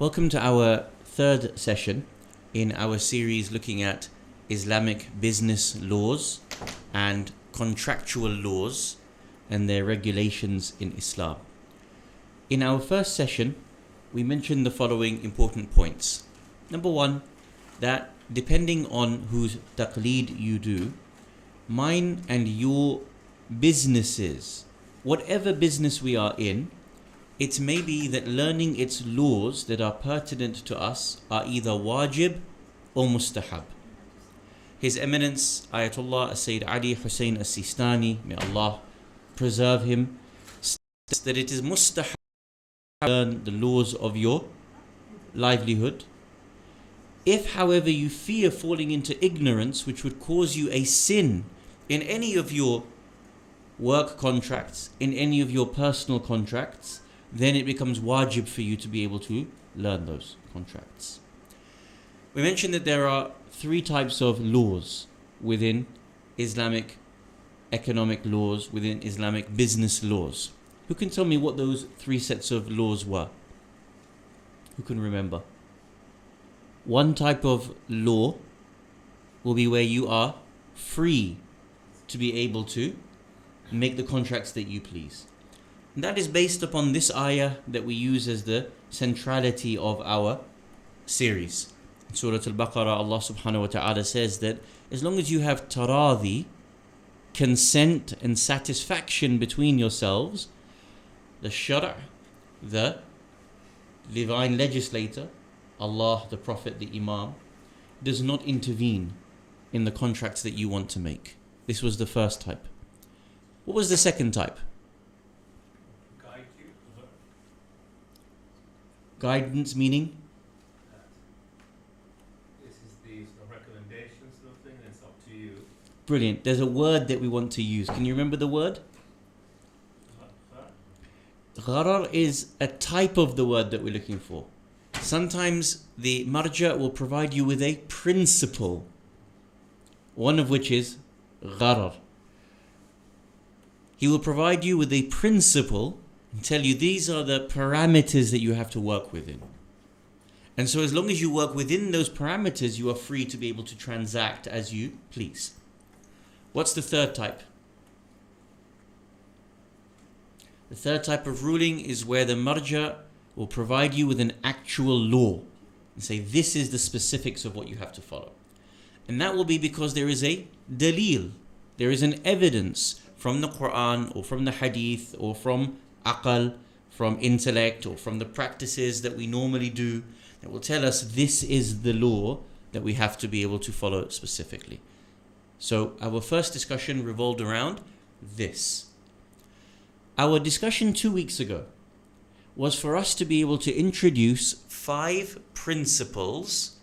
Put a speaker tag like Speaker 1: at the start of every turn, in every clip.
Speaker 1: Welcome to our third session in our series looking at Islamic business laws and contractual laws and their regulations in Islam. In our first session, we mentioned the following important points. Number one, that depending on whose taqleed you do, mine and your businesses, whatever business we are in, it may be that learning its laws that are pertinent to us are either wajib or mustahab. His Eminence Ayatollah Sayyid Ali Hussein As-Sistani, may Allah preserve him, states that it is mustahab to learn the laws of your livelihood. If, however, you fear falling into ignorance which would cause you a sin in any of your work contracts, in any of your personal contracts, then it becomes wajib for you to be able to learn those contracts. We mentioned that there are three types of laws within Islamic economic laws, within Islamic business laws. Who can tell me what those three sets of laws were? Who can remember? One type of law will be where you are free to be able to make the contracts that you please. And that is based upon this ayah that we use as the centrality of our series. In Surah Al-Baqarah, Allah subhanahu wa ta'ala says that as long as you have taradi, consent and satisfaction between yourselves, the shara', the divine legislator, Allah, the Prophet, the Imam, does not intervene in the contracts that you want to make. This was the first type. What was the second type? Guidance meaning?
Speaker 2: This is the recommendations sort of thing, and it's up to you.
Speaker 1: Brilliant. There's a word that we want to use. Can you remember the word? Gharar is a type of the word that we're looking for. Sometimes the marja will provide you with a principle, one of which is gharar. He will provide you with a principle and tell you these are the parameters that you have to work within. And so as long as you work within those parameters, you are free to be able to transact as you please. What's the third type? The third type of ruling is where the marja will provide you with an actual law and say this is the specifics of what you have to follow. And that will be because there is a dalil, there is an evidence from the Quran or from the hadith or from aqal, from intellect or from the practices that we normally do that will tell us this is the law that we have to be able to follow specifically. So our first discussion revolved around this. Our discussion 2 weeks ago was for us to be able to introduce 5 principles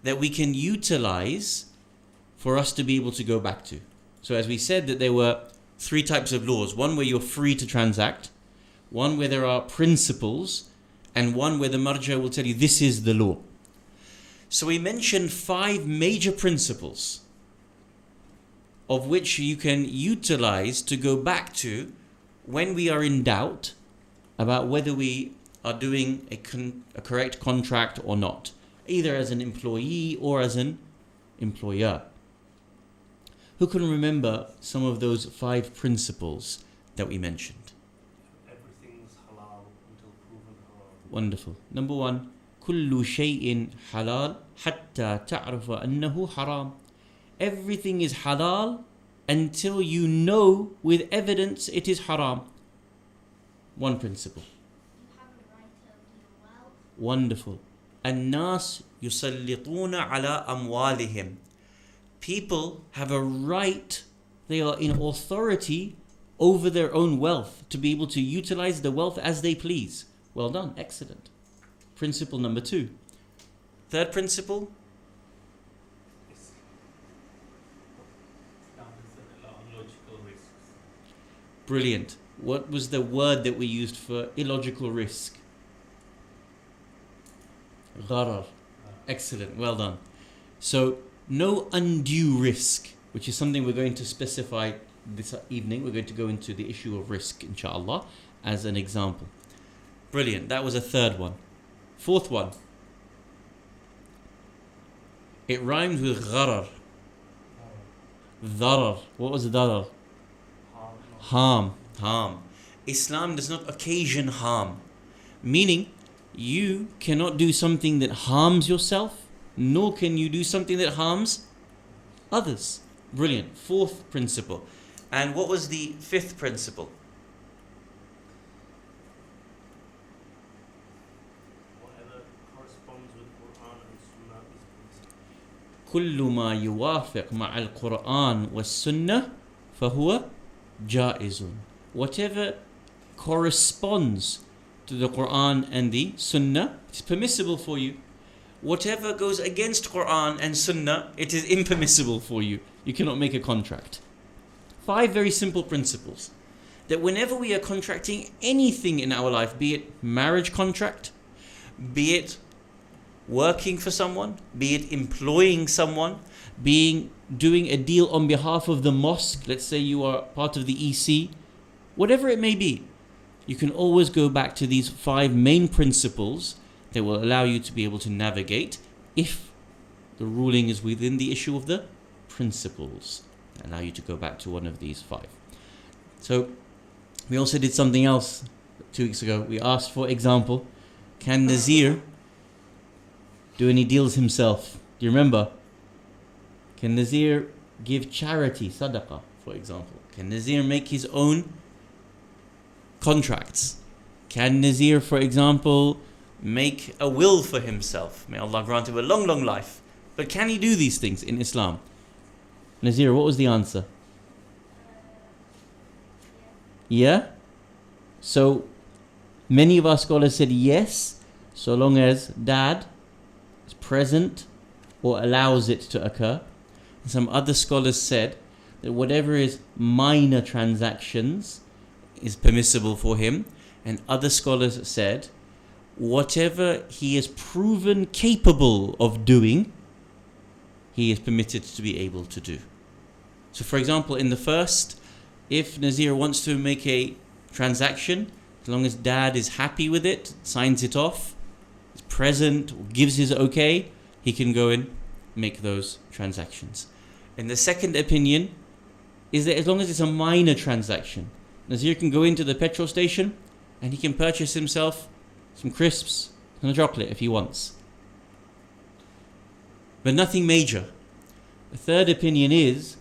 Speaker 1: that we can utilize for us to be able to go back to. So as we said that there were 3 types of laws. One where you're free to transact, one where there are principles, and one where the marja will tell you this is the law. So we mentioned 5 major principles of which you can utilize to go back to when we are in doubt about whether we are doing a correct contract or not, either as an employee or as an employer. Who can remember some of those 5 principles that we mentioned?
Speaker 2: Everything's halal until proven haram.
Speaker 1: Wonderful. Number 1, كل شيء حلال حتى تعرف أنه حرام. Everything is halal until you know with evidence it is haram. One principle.
Speaker 3: You have a right over your wealth.
Speaker 1: Wonderful. الناس يسلطون على أموالهم. People have a right, they are in authority over their own wealth to be able to utilize the wealth as they please. Well done, excellent. Principle number 2. Third principle?
Speaker 2: Islam is a lot of logical risks.
Speaker 1: Brilliant. What was the word that we used for illogical risk? Gharar. Excellent, well done. So, no undue risk, which is something we're going to specify this evening. We're going to go into the issue of risk, inshallah, as an example. Brilliant. That was a third one. Fourth one. It rhymes with gharar. Dharar. What was dharar? Harm. Harm. Islam does not occasion harm. Meaning, you cannot do something that harms yourself, nor can you do something that harms others. Brilliant. Fourth principle. And what was the fifth principle?
Speaker 2: Whatever corresponds with Quran and Sunnah is permissible.
Speaker 1: كل ما يوافق مع القرآن والسنة فهو جائز. Whatever corresponds to the Quran and the Sunnah, it's permissible for you. Whatever goes against Quran and Sunnah, it is impermissible for you. You cannot make a contract. 5 very simple principles. That whenever we are contracting anything in our life, be it marriage contract, be it working for someone, be it employing someone, doing a deal on behalf of the mosque, let's say you are part of the EC, whatever it may be, you can always go back to these 5 main principles that will allow you to be able to navigate if the ruling is within the issue of the principles. Allow you to go back to one of these 5. So we also did something else 2 weeks ago. We asked, for example, can Nazir do any deals himself? Do you remember? Can Nazir give charity, sadaqah, for example? Can Nazir make his own contracts? Can Nazir, for example, make a will for himself? May Allah grant him a long, long life. But can he do these things in Islam? Nazir, what was the answer? Yeah? So, many of our scholars said yes, so long as dad is present or allows it to occur. And some other scholars said that whatever is minor transactions is permissible for him. And other scholars said whatever he is proven capable of doing, he is permitted to be able to do. So for example, in the first, if Nazir wants to make a transaction, as long as dad is happy with it, signs it off, is present, gives his okay, he can go and make those transactions. And the second opinion is that as long as it's a minor transaction, Nazir can go into the petrol station and he can purchase himself some crisps and a chocolate if he wants. But nothing major. The third opinion is,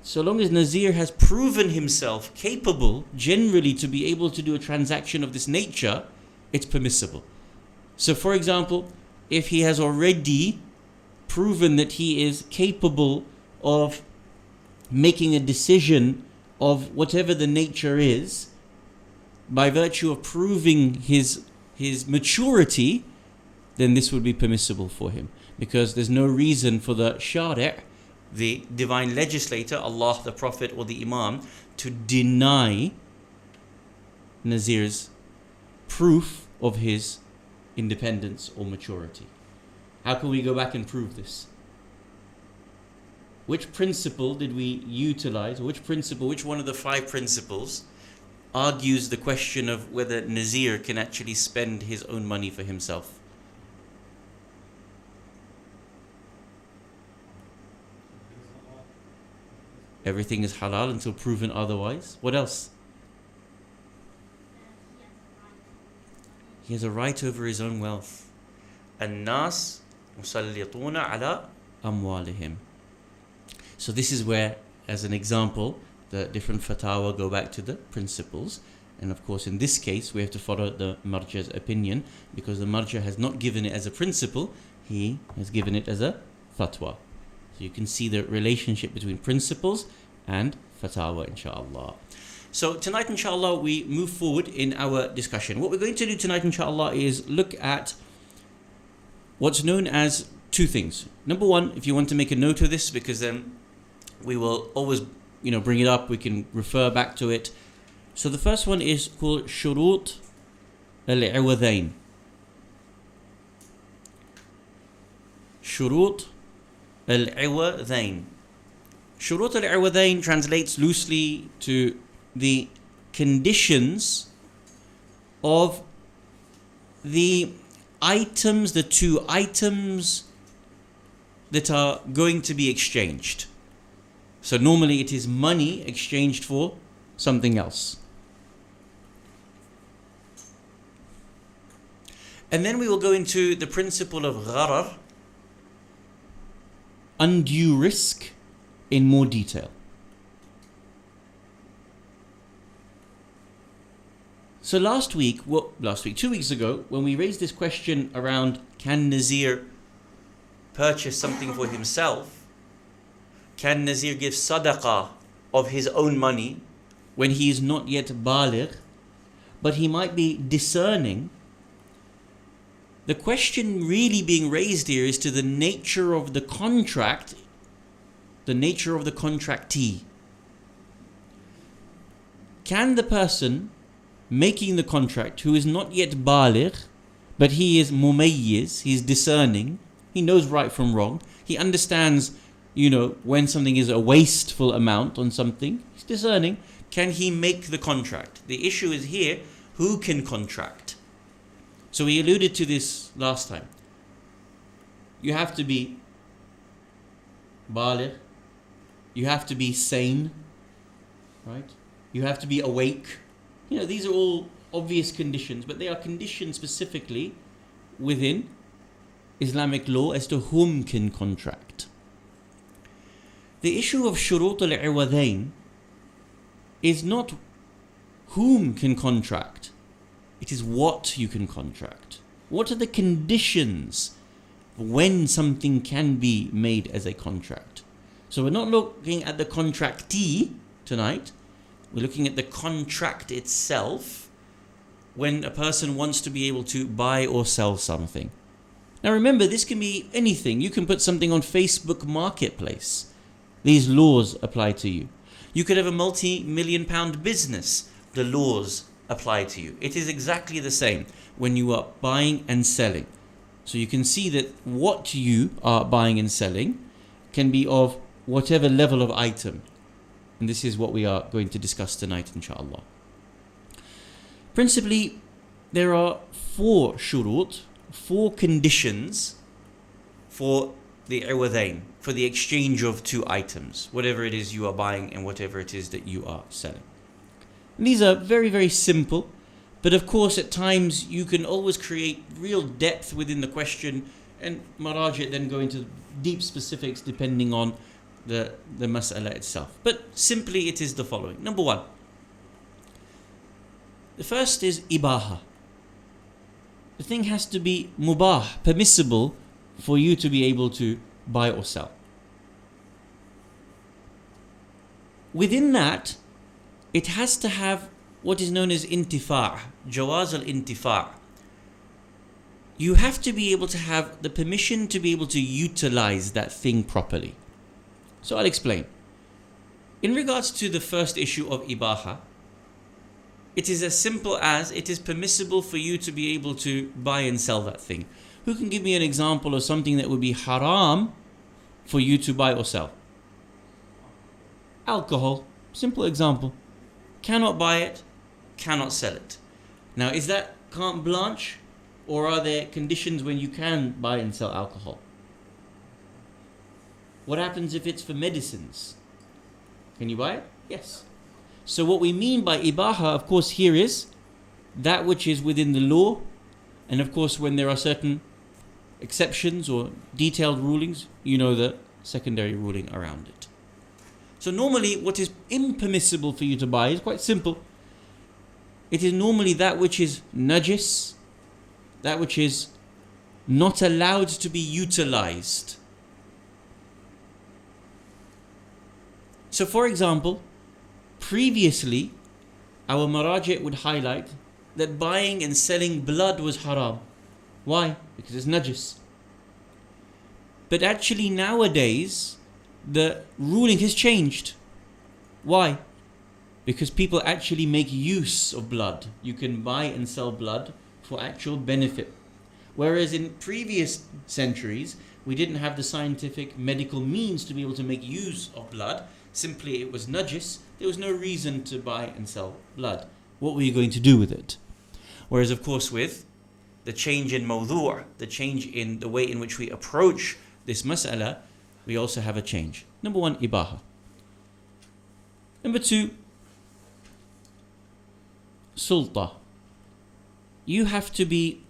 Speaker 1: so long as Nazir has proven himself capable generally to be able to do a transaction of this nature, it's permissible. So for example, if he has already proven that he is capable of making a decision of whatever the nature is, by virtue of proving his maturity, then this would be permissible for him. Because there's no reason for the shari', the divine legislator, Allah, the Prophet or the Imam, to deny Nazir's proof of his independence or maturity. How can we go back and prove this? Which principle did we utilize? Which one of the 5 principles argues the question of whether Nazir can actually spend his own money for himself? Everything is halal until proven otherwise. What else? He has a right over his own wealth. الناس مسلطون على أموالهم. So this is where, as an example, the different fatwa go back to the principles. And of course, in this case, we have to follow the marja's opinion, because the marja has not given it as a principle, he has given it as a fatwa. So you can see the relationship between principles and fatwa, inshallah. So tonight, inshallah, we move forward in our discussion. What we're going to do tonight, inshallah, is look at what's known as 2 things. Number 1, if you want to make a note of this, because then we will always, bring it up, we can refer back to it. So the first one is called shurut al-iwadain. Shurut al-iwadain. Shurut al-iwadain translates loosely to the conditions of the items, the two items that are going to be exchanged. So normally it is money exchanged for something else. And then we will go into the principle of gharar, undue risk, in more detail. So 2 weeks ago, when we raised this question around can Nazir purchase something for himself, can Nazir give sadaqah of his own money when he is not yet baligh, but he might be discerning, the question really being raised here is to the nature of the contract, the nature of the contractee. Can the person making the contract, who is not yet baligh, but he is mumayyiz, he's discerning, he knows right from wrong, he understands, when something is a wasteful amount on something, he's discerning, can he make the contract? The issue is here, who can contract? So we alluded to this last time. You have to be baligh, you have to be sane, right? You have to be awake. These are all obvious conditions, but they are conditions specifically within Islamic law as to whom can contract. The issue of shurut al-iwadain is not whom can contract, it is what you can contract. What are the conditions when something can be made as a contract? So we're not looking at the contractee tonight, we're looking at the contract itself when a person wants to be able to buy or sell something. Now remember, this can be anything. You can put something on Facebook Marketplace. These laws apply to you. You could have a multi-million-pound business. The laws apply to you. It is exactly the same when you are buying and selling. So you can see that what you are buying and selling can be of whatever level of item. And this is what we are going to discuss tonight, inshallah. Principally, there are 4 shurut, 4 conditions for the iwadain, for the exchange of 2 items, whatever it is you are buying and whatever it is that you are selling. And these are very, very simple, but of course at times you can always create real depth within the question, and marajit then go into deep specifics depending on the mas'ala itself. But simply it is the following. Number 1. The first is Ibaha. The thing has to be mubah, permissible for you to be able to buy or sell. Within that, it has to have what is known as intifa', jawaz al-intifa'. You have to be able to have the permission to be able to utilize that thing properly. So I'll explain. In regards to the first issue of Ibaha, it is as simple as it is permissible for you to be able to buy and sell that thing. Who can give me an example of something that would be haram for you to buy or sell? Alcohol. Simple example. Cannot buy it, cannot sell it. Now, is that carte blanche, or are there conditions when you can buy and sell alcohol? What happens if it's for medicines? Can you buy it? Yes. So what we mean by ibaha, of course, here is that which is within the law, and of course when there are certain exceptions or detailed rulings, the secondary ruling around it. So normally what is impermissible for you to buy is quite simple. It is normally that which is najis, that which is not allowed to be utilized. So for example, previously our marajit would highlight that buying and selling blood was haram. Why? Because it's najis. But actually nowadays the ruling has changed. Why? Because people actually make use of blood. You can buy and sell blood for actual benefit. Whereas in previous centuries, we didn't have the scientific medical means to be able to make use of blood. Simply it was najis. There was no reason to buy and sell blood. What were you going to do with it? Whereas of course with the change in mawdu', the change in the way in which we approach this mas'ala, we also have a change. Number one, Ibaha. Number two, Sulta. You have to be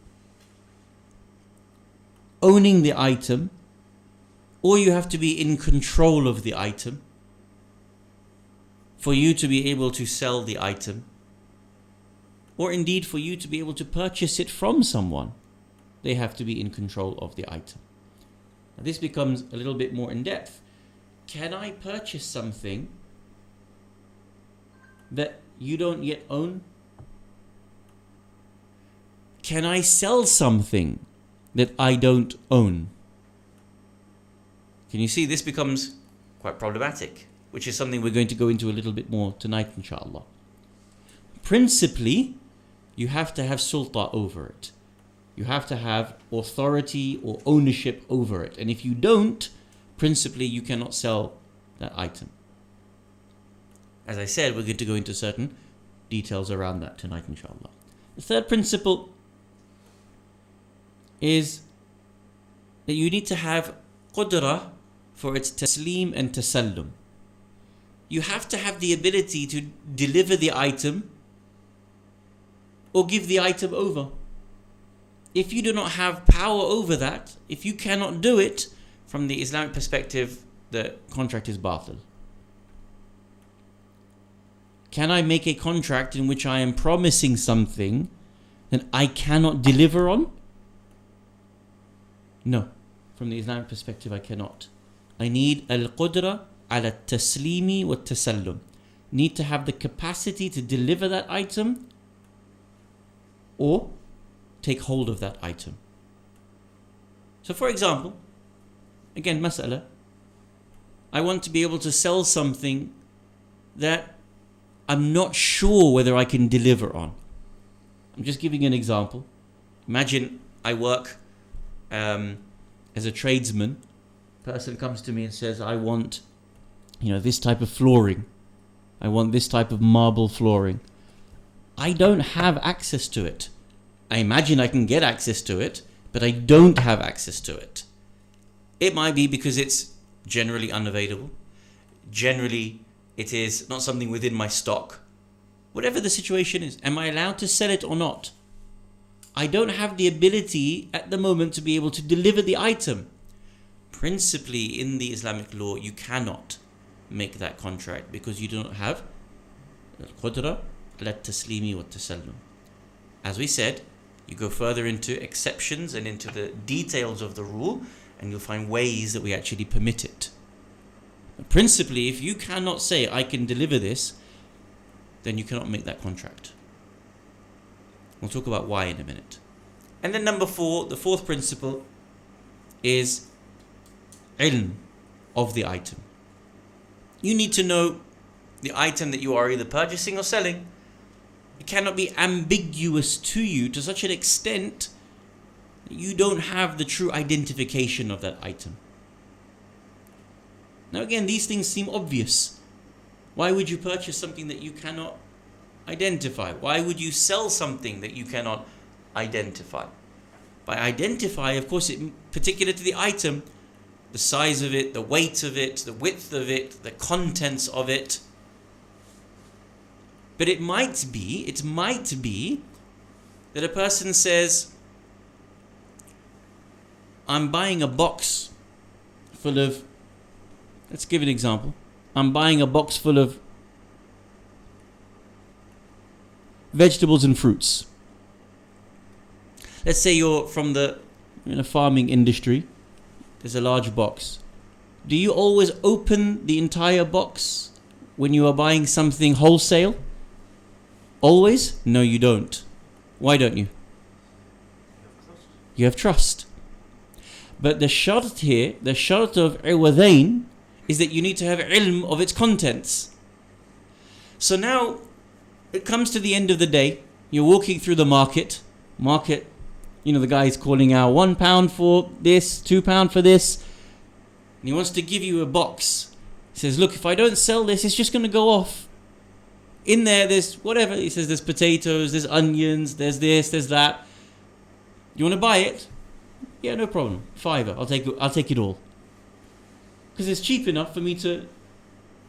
Speaker 1: owning the item, or you have to be in control of the item for you to be able to sell the item, or indeed for you to be able to purchase it from someone. They have to be in control of the item. Now this becomes a little bit more in depth. Can I purchase something that you don't yet own? Can I sell something that I don't own? Can you see this becomes quite problematic, which is something we're going to go into a little bit more tonight, inshallah. Principally, you have to have sulta over it. You have to have authority or ownership over it. And if you don't, principally you cannot sell that item. As I said, we're going to go into certain details around that tonight, inshallah. The third principle is that you need to have qudra for its taslim and tasallum. You have to have the ability to deliver the item or give the item over. If you do not have power over that, if you cannot do it, from the Islamic perspective, the contract is batil. Can I make a contract in which I am promising something that I cannot deliver on? No. From the Islamic perspective, I cannot. I need al-qudra ala taslimi wa tasallum. Need to have the capacity to deliver that item or take hold of that item. So for example, again, mas'ala, I want to be able to sell something that I'm not sure whether I can deliver on. I'm just giving an example. Imagine I work as a tradesman. Person comes to me and says, I want, this type of flooring. I want this type of marble flooring. I don't have access to it. I imagine I can get access to it, but I don't have access to it. It might be because it's generally unavailable. Generally, it is not something within my stock. Whatever the situation is, am I allowed to sell it or not? I don't have the ability at the moment to be able to deliver the item. Principally, in the Islamic law, you cannot make that contract because you do not have al-qudra ala taslimi wa tasallum. As we said, you go further into exceptions and into the details of the rule, and you'll find ways that we actually permit it. But principally, if you cannot say, I can deliver this, then you cannot make that contract. We'll talk about why in a minute. And then number 4, the fourth principle is ilm of the item. You need to know the item that you are either purchasing or selling. It cannot be ambiguous to you to such an extent that you don't have the true identification of that item. Now again, these things seem obvious. Why would you purchase something that you cannot identify? Why would you sell something that you cannot identify? By identify, of course, it particular to the item, the size of it, the weight of it, the width of it, the contents of it. But it might be that a person says, I'm buying a box full of, let's give an example. I'm buying a box full of vegetables and fruits. Let's say you're from the farming industry. There's a large box. Do you always open the entire box when you are buying something wholesale? Always? No, you don't. Why don't you? You have trust. But the shart here, the shart of iwadain, is that you need to have ilm of its contents. So now, it comes to the end of the day, you're walking through the market, the guy is calling out £1 for this, £2 for this, and he wants to give you a box. He says, look, if I don't sell this, it's just going to go off. In there, there's whatever. He says there's potatoes, there's onions, there's this, there's that. You want to buy it? Yeah, no problem. £5. I'll take it all. Because it's cheap enough for me to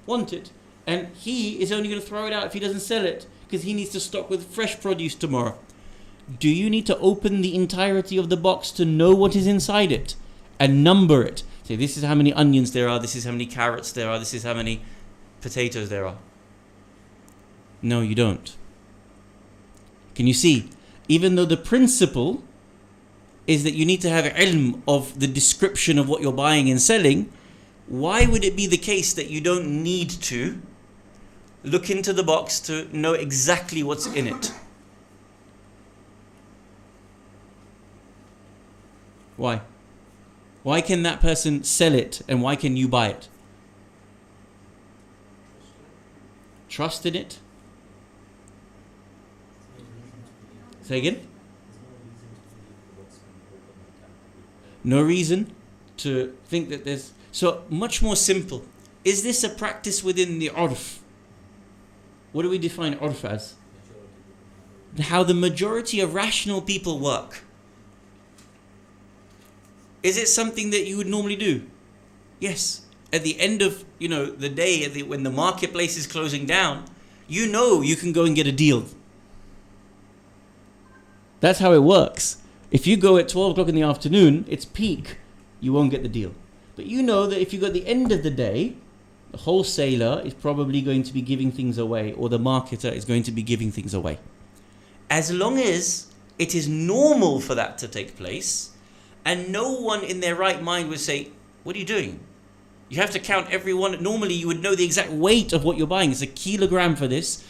Speaker 1: want it. And he is only going to throw it out if he doesn't sell it, because he needs to stock with fresh produce tomorrow. Do you need to open the entirety of the box to know what is inside it and number it? Say, this is how many onions there are, this is how many carrots there are, this is how many potatoes there are. No, you don't. Can you see? Even though the principle is that you need to have ilm of the description of what you're buying and selling, why would it be the case that you don't need to look into the box to know exactly what's in it? Why? Why can that person sell it and why can you buy it? Trust in it? Say again? No reason to think that there's... So, much more simple. Is this a practice within the urf? What do we define urf as? How the majority of rational people work. Is it something that you would normally do? Yes. At the end of, the day, when the marketplace is closing down, you can go and get a deal. That's how it works. If you go at 12 o'clock in the afternoon, it's peak, you won't get the deal. But you know that if you go at the end of the day, the wholesaler is probably going to be giving things away, or the marketer is going to be giving things away. As long as it is normal for that to take place, and no one in their right mind would say, what are you doing? You have to count everyone. Normally you would know the exact weight of what you're buying. It's a kilogram for this,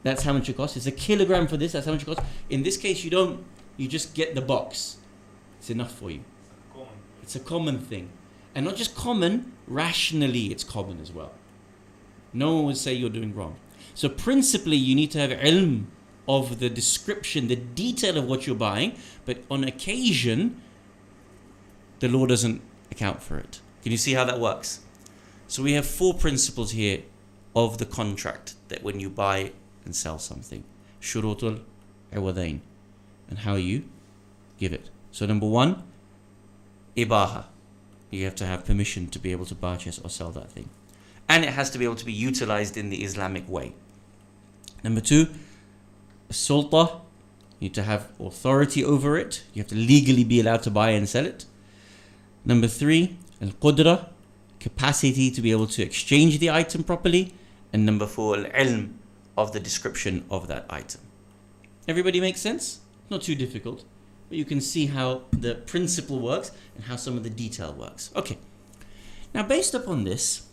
Speaker 1: that's how much it costs. It's a kilogram for this, that's how much it costs. In this case, you don't. You just get the box. It's enough for you. It's a common thing. And not just common, rationally it's common as well. No one would say you're doing wrong. So principally you need to have ilm of the description, the detail of what you're buying, but on occasion, the law doesn't account for it. Can you see how that works? So we have 4 principles here of the contract, that when you buy and sell something. Shurutul iwadain. And how you give it. So number 1, Ibaha. You have to have permission to be able to purchase or sell that thing. And it has to be able to be utilized in the Islamic way. Number 2, Sulta. You need to have authority over it. You have to legally be allowed to buy and sell it. Number 3, Al-Qudra. Capacity to be able to exchange the item properly. And number 4, Al-Ilm, of the description of that item. Everybody makes sense? Not too difficult, but you can see how the principle works and how some of the detail works. Okay, now based upon this,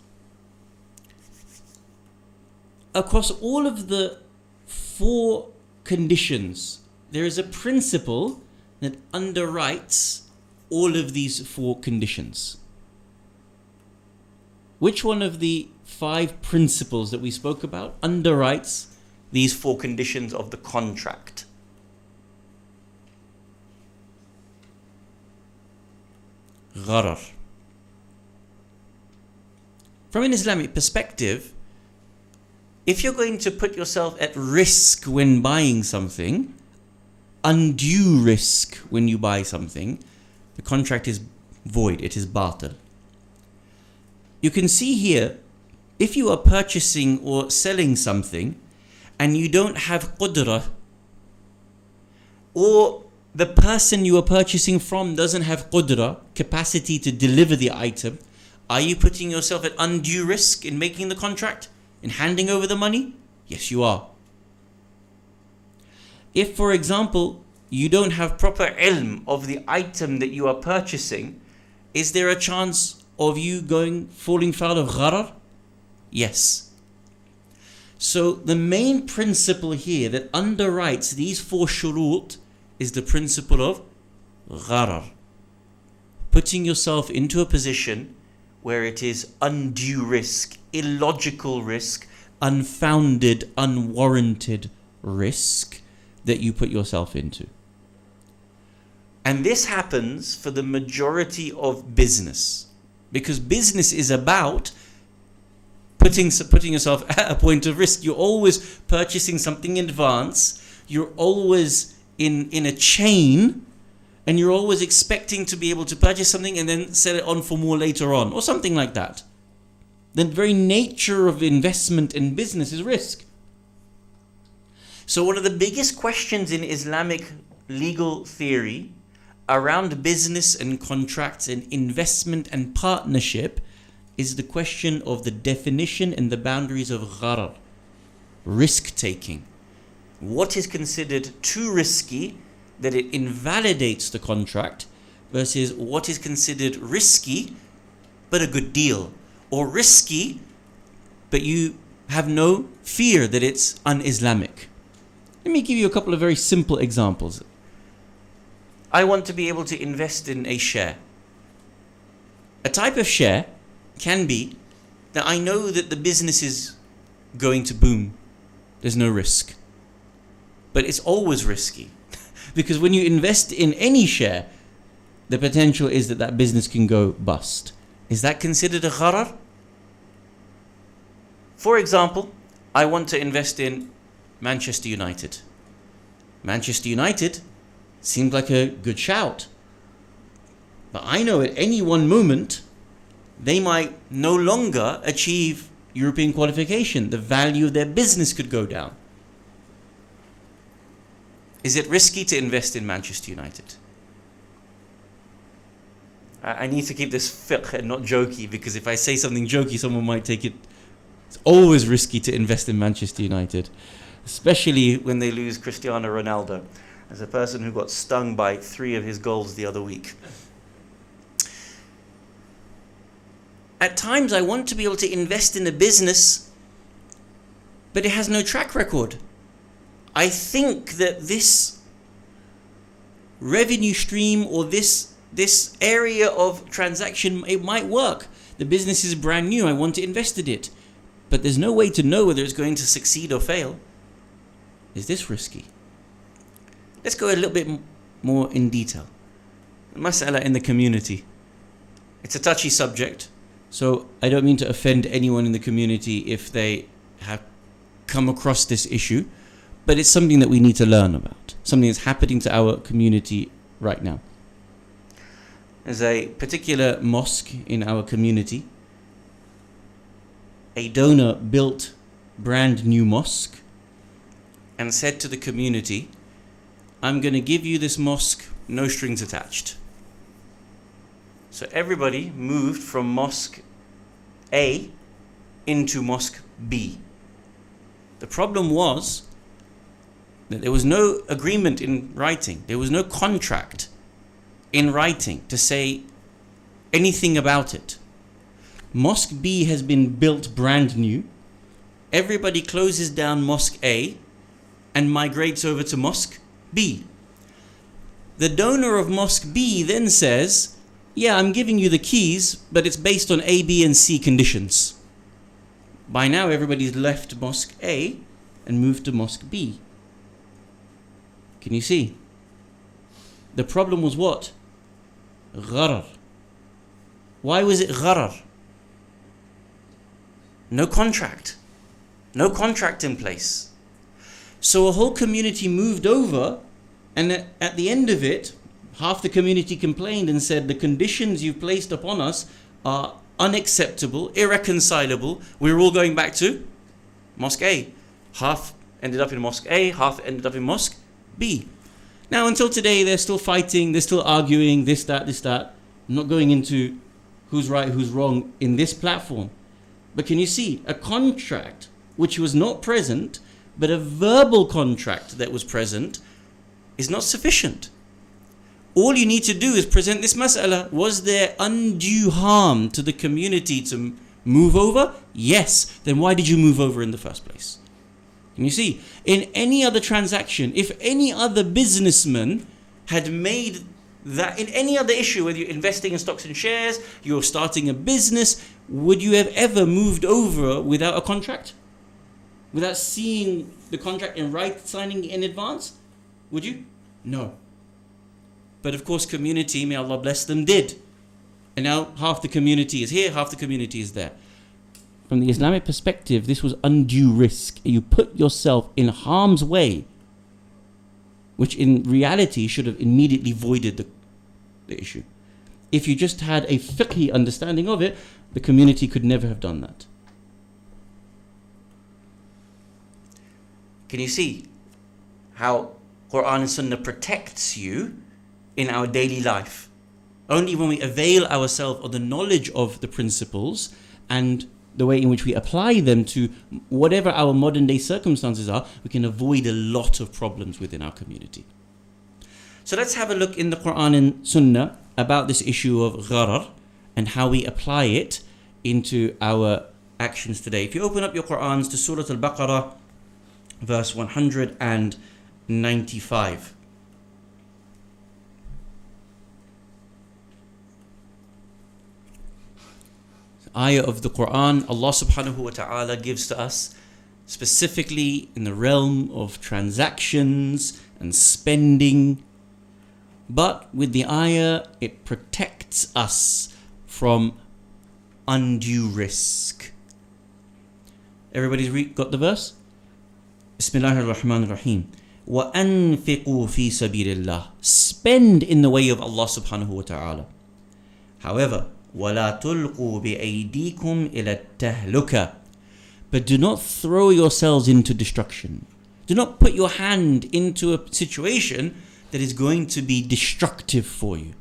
Speaker 1: across all of the 4 conditions, there is a principle that underwrites all of these 4 conditions. Which one of the 5 principles that we spoke about underwrites these 4 conditions of the contract? Gharar. From an Islamic perspective, if you're going to put yourself at risk when buying something, undue risk when you buy something, the contract is void, it is batil. You can see here, if you are purchasing or selling something and you don't have qudra, or the person you are purchasing from doesn't have qudra, capacity to deliver the item, are you putting yourself at undue risk in making the contract, in handing over the money? Yes, you are. If, for example, you don't have proper ilm of the item that you are purchasing, is there a chance of you falling foul of gharar? Yes. So the main principle here that underwrites these 4 shurut is the principle of gharar. Putting yourself into a position where it is undue risk, illogical risk, unfounded, unwarranted risk that you put yourself into. And this happens for the majority of business, because business is about putting yourself at a point of risk. You're always purchasing something in advance. You're always in a chain and you're always expecting to be able to purchase something and then sell it on for more later on, or something like that. The very nature of investment in business is risk. So one of the biggest questions in Islamic legal theory around business and contracts and investment and partnership is the question of the definition and the boundaries of gharar, risk-taking. What is considered too risky that it invalidates the contract versus what is considered risky but a good deal, or risky but you have no fear that it's un-Islamic. Let me give you a couple of very simple examples. I want to be able to invest in a share. A type of share can be that I know that the business is going to boom. There's no risk. But it's always risky. Because when you invest in any share, the potential is that that business can go bust. Is that considered a gharar? For example, I want to invest in Manchester United. Manchester United seemed like a good shout. But I know at any one moment, they might no longer achieve European qualification. The value of their business could go down. Is it risky to invest in Manchester United? I need to keep this fiqh and not jokey, because if I say something jokey, someone might take it. It's always risky to invest in Manchester United, especially when they lose Cristiano Ronaldo, as a person who got stung by 3 of his goals the other week. At times I want to be able to invest in a business, but it has no track record. I think that this revenue stream or this area of transaction, it might work. The business is brand new, I want to invest in it. But there's no way to know whether it's going to succeed or fail. Is this risky? Let's go a little bit more in detail. Mas'ala in the community. It's a touchy subject, so I don't mean to offend anyone in the community if they have come across this issue, but it's something that we need to learn about. Something that's happening to our community right now. There's a particular mosque in our community. A donor built brand new mosque and said to the community, I'm going to give you this mosque, no strings attached. So everybody moved from mosque A into mosque B. The problem was that there was no agreement in writing. There was no contract in writing to say anything about it. Mosque B has been built brand new. Everybody closes down Mosque A and migrates over to Mosque B. The donor of Mosque B then says, yeah, I'm giving you the keys, but it's based on A, B, and C conditions. By now, everybody's left Mosque A and moved to Mosque B. Can you see? The problem was what? Gharar. Why was it gharar? No contract. No contract in place. So a whole community moved over, and at the end of it, half the community complained and said, the conditions you've placed upon us are unacceptable, irreconcilable. We're all going back to Mosque A. Half ended up in Mosque A, half ended up in Mosque B. Now, until today, they're still fighting, they're still arguing, this, that. I'm not going into who's right, who's wrong in this platform. But can you see, a contract which was not present, but a verbal contract that was present, is not sufficient. All you need to do is present this mas'ala. Was there undue harm to the community to move over? Yes. Then why did you move over in the first place? Can you see? In any other transaction, if any other businessman had made that, in any other issue, whether you're investing in stocks and shares, you're starting a business, would you have ever moved over without a contract? Without seeing the contract in signing in advance? Would you? No. But of course, community, may Allah bless them, did. And now half the community is here, half the community is there. From the Islamic perspective, this was undue risk. You put yourself in harm's way which in reality should have immediately voided the issue. If you just had a fiqhi understanding of it, the community could never have done that. Can you see how Quran and Sunnah protects you in our daily life? Only when we avail ourselves of the knowledge of the principles and the way in which we apply them to whatever our modern day circumstances are, we can avoid a lot of problems within our community. So let's have a look in the Quran and Sunnah about this issue of gharar and how we apply it into our actions today. If you open up your Qurans to Surah Al-Baqarah, verse 195. Ayah of the Quran, Allah subhanahu wa ta'ala gives to us specifically in the realm of transactions and spending. But with the ayah, it protects us from undue risk. Everybody's got the verse? Bismillahir Rahmanir Rahim. وَأَنفِقُوا فِي سَبِيلِ اللَّهِ. Spend in the way of Allah subhanahu wa ta'ala. However, وَلَا تُلْقُوا بِأَيْدِيكُمْ إِلَى التَّهْلُكَةِ. But do not throw yourselves into destruction. Do not put your hand into a situation that is going to be destructive for you.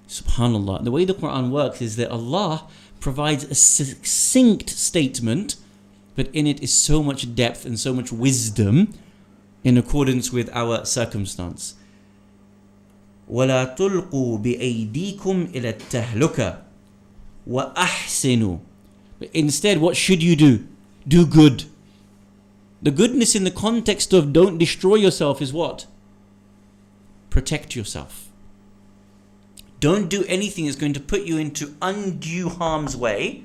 Speaker 1: Subhanallah. The way the Quran works is that Allah provides a succinct statement, but in it is so much depth and so much wisdom in accordance with our circumstance. وَلَا تُلْقُوا بِأَيْدِيكُمْ إِلَى التَّهْلُكَةِ وَأَحْسِنُوا. But instead, what should you do? Do good. The goodness in the context of don't destroy yourself is what? Protect yourself. Don't do anything that's going to put you into undue harm's way.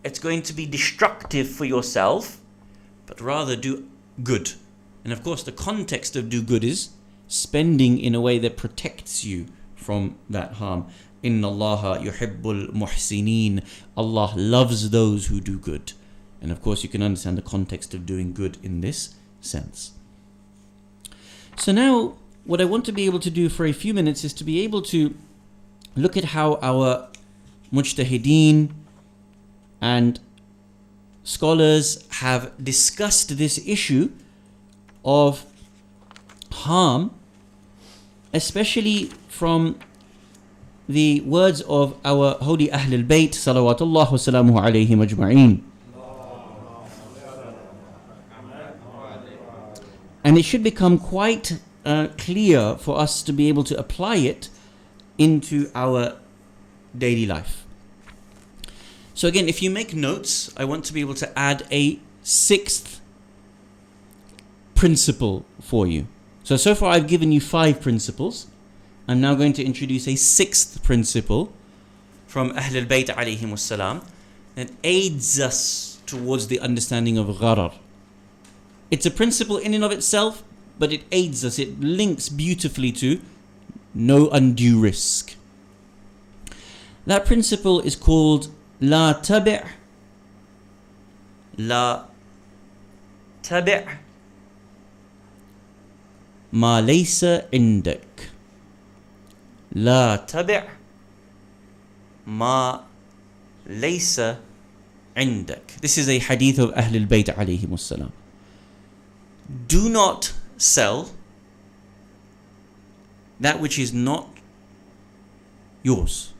Speaker 1: It's going to be destructive for yourself, but rather do good. And of course, the context of do good is spending in a way that protects you from that harm. Inna Allaha yuhibbul muhsinin. Allah loves those who do good. And of course, you can understand the context of doing good in this sense. So now, what I want to be able to do for a few minutes is to be able to look at how our mujtahideen and scholars have discussed this issue of harm, especially from the words of our holy Ahlul Bayt, salawatullah wa salamuhu alayhim ajma'een. And it should become quite clear for us to be able to apply it into our daily life. So again, if you make notes, I want to be able to add a sixth principle for you. So far I've given you 5 principles. I'm now going to introduce a 6th principle from Ahlul Bayt alayhim wassalam that aids us towards the understanding of gharar. It's a principle in and of itself, but it aids us. It links beautifully to no undue risk. That principle is called لا تبع ما ليس عندك. لا تبع ما ليس عندك. This is a hadith of Ahlul Bayt alayhim wassalam. Do not sell that which is not yours,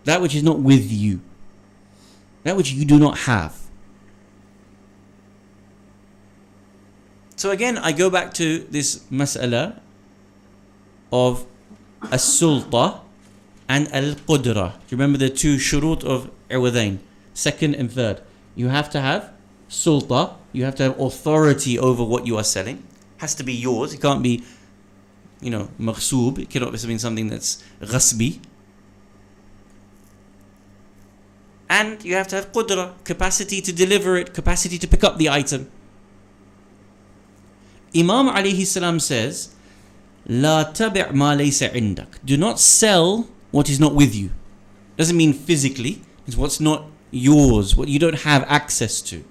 Speaker 1: that which is not with you, that which you do not have. So again, I go back to this mas'ala of as-sulta and al-qudra. Do you remember the 2 shurut of iwadain, second and third? You have to have sulta, you have to have authority over what you are selling. It has to be yours. It can't be, maghsoob. It cannot be something that's ghasbi. And you have to have qudra, capacity to deliver it, capacity to pick up the item. Imam alayhi salam says, لا تبع ما ليس عندك. Do not sell what is not with you. Doesn't mean physically. It's what's not yours, what you don't have access to.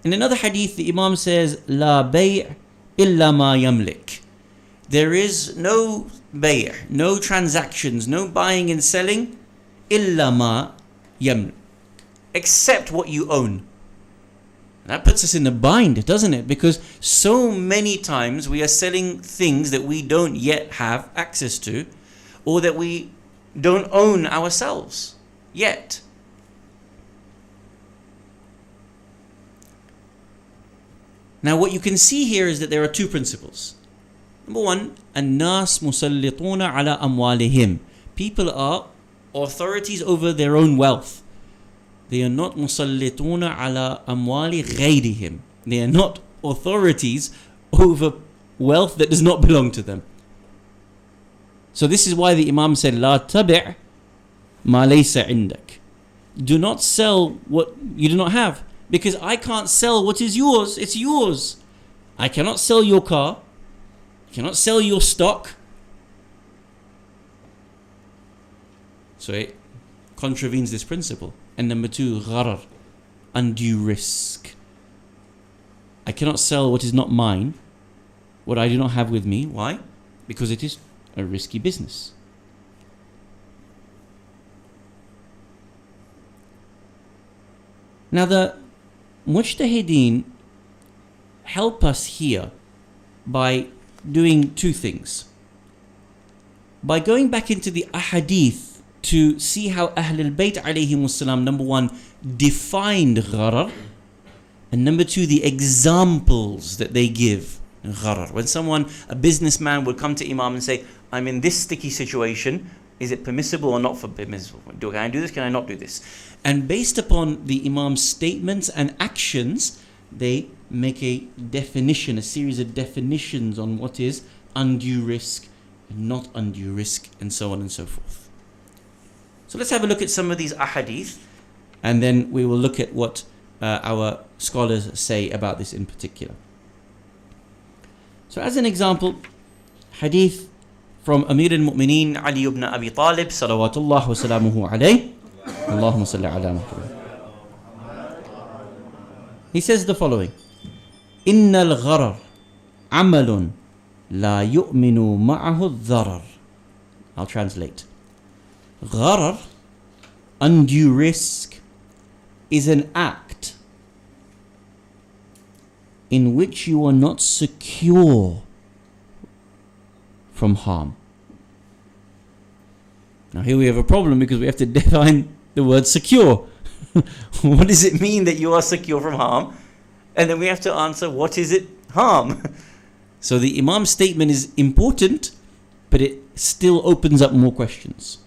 Speaker 1: In another hadith, the Imam says, La bay' illa ma yamlik. There is no bay', no transactions, no buying and selling, illa ma yamlik, except what you own. That puts us in a bind, doesn't it? Because so many times we are selling things that we don't yet have access to, or that we don't own ourselves yet. Now what you can see here is that there are two principles. Number one, الناس مسلطون على أموالهم. People are authorities over their own wealth. They are not مسلطون على أموال غيرهم. They are not authorities over wealth that does not belong to them. So this is why the Imam said, لا تبع ما ليس عندك. Do not sell what you do not have. Because I can't sell what is yours. It's yours. I cannot sell your car. I cannot sell your stock. So it contravenes this principle. And number two, gharar, undue risk. I cannot sell what is not mine, what I do not have with me. Why? Because it is a risky business. Now the Mujtahideen help us here by doing two things. By going back into the ahadith to see how Ahlul Bayt alayhimus salam, number one, defined gharar, and number two, the examples that they give gharar. When a businessman would come to Imam and say, I'm in this sticky situation, is it permissible or not for permissible? Can I do this? Can I not do this? And based upon the Imam's statements and actions, they make a definition, a series of definitions on what is undue risk and not undue risk, and so on and so forth. So let's have a look at some of these ahadith, and then we will look at what our scholars say about this in particular. So as an example, hadith from Amir al-Mu'mineen Ali ibn Abi Talib salawatullah wa salamuhu alayhi. Allahumma salli ala Muhammad. He says the following: Innal gharar amalun la yu'minu ma'ahu dharar. I'll translate. Gharar, undue risk, is an act in which you are not secure from harm. Now here we have a problem because we have to define the word secure. What does it mean that you are secure from harm? And then we have to answer, what is it harm? So the Imam's statement is important, but it still opens up more questions.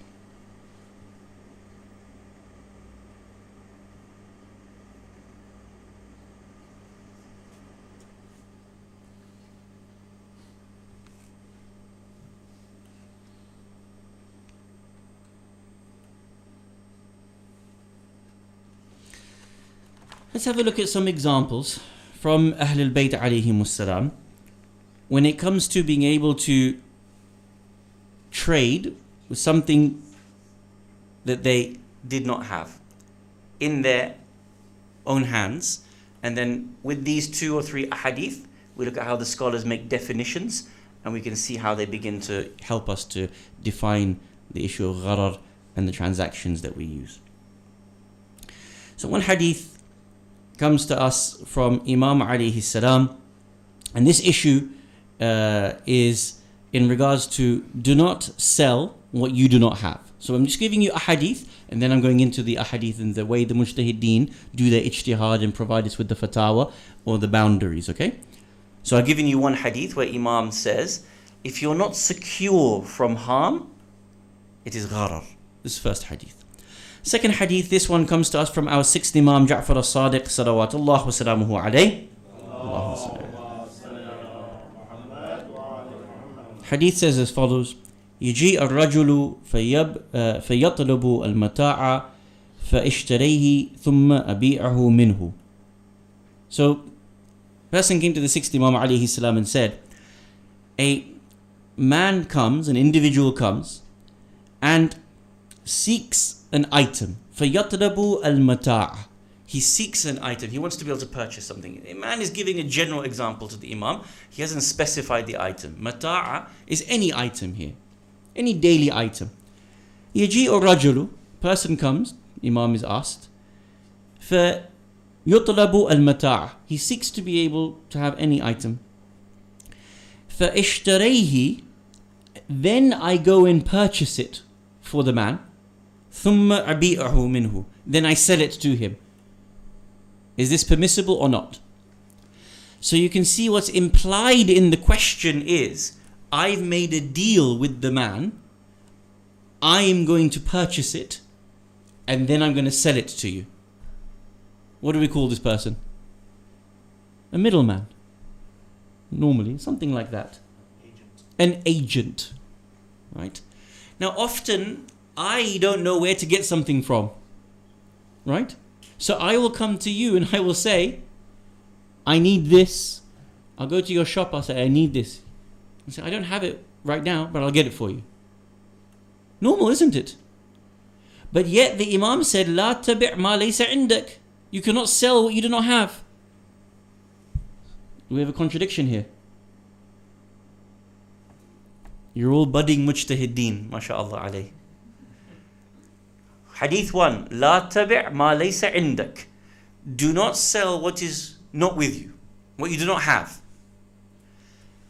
Speaker 1: Let's have a look at some examples from Ahlul Bayt alayhimus salam when it comes to being able to trade with something that they did not have in their own hands. And then with these 2 or 3 ahadith, we look at how the scholars make definitions, and we can see how they begin to help us to define the issue of gharar and the transactions that we use. So one hadith comes to us from Imam alayhi salam, and this issue is in regards to do not sell what you do not have. So I'm just giving you a hadith, and then I'm going into the ahadith and the way the mujtahideen do their ijtihad and provide us with the fatawa or the boundaries, okay? So I've given you one hadith where Imam says, if you're not secure from harm, it is gharar. This is first hadith. Second hadith, this one comes to us from our 6th Imam, Jaffer Ladak, salawatullah wa salamuhu alayhi. Hadith says as follows: يجيء الرجل فيطلب المتاع فاشتريه ثم أبيعه منه. So, person came to the 6th Imam alayhi salam and said, a man comes, an individual comes, and seeks an item. فَيَطْلَبُ الْمَتَاعَ. He seeks an item. He wants to be able to purchase something. A man is giving a general example to the imam. He hasn't specified the item. Mata'a is any item here. Any daily item. Yaji'u rajulu. Person comes. Imam is asked. فَيُطْلَبُ الْمَتَاعَ. He seeks to be able to have any item. فَإِشْتَرَيْهِ. Then I go and purchase it for the man. ثُمَّ أَبِيعَهُ مِنْهُ. Then I sell it to him. Is this permissible or not? So you can see what's implied in the question is, I've made a deal with the man, I am going to purchase it, and then I'm going to sell it to you. What do we call this person? A middleman. Normally, something like that. An agent. Right? Now often, I don't know where to get something from. Right? So I will come to you and I will say, I need this. I'll go to your shop, I'll say, I need this. I say, I don't have it right now, but I'll get it for you. Normal, isn't it? But yet the Imam said, لا تبع ما ليس عندك. You cannot sell what you do not have. Do we have a contradiction here? You're all budding mujtahideen, mashallah alayh. Hadith 1, لا تبع ما ليس عندك. Do not sell what is not with you, what you do not have.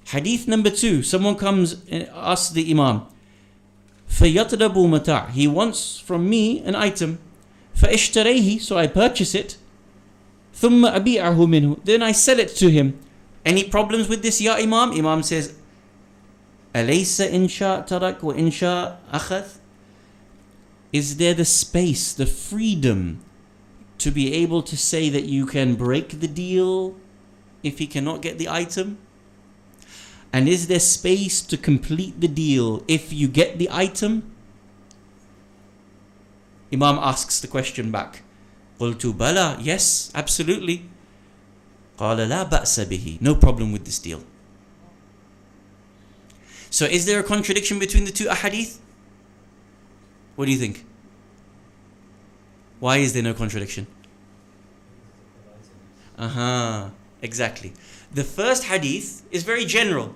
Speaker 1: Hadith number 2, someone comes and asks the Imam, فَيَطْلَبُ مَتَاعَ. He wants from me an item. فَإِشْتَرَيْهِ. So I purchase it. ثُمَّ أَبِيعَهُ مِنْهُ. Then I sell it to him. Any problems with this, Ya Imam? Imam says, أَلَيْسَ إِنْ شَاءَ تَرَكْ وَإِنْ شَاءَ أَخَذْ. Is there the space, the freedom to be able to say that you can break the deal if he cannot get the item? And is there space to complete the deal if you get the item? Imam asks the question back. قُلْتُ بَلَى. Yes, absolutely. قَالَ لَا بَأْسَ بِهِ. No problem with this deal. So is there a contradiction between the two ahadith? What do you think? Why is there no contradiction? Exactly. The first hadith is very general.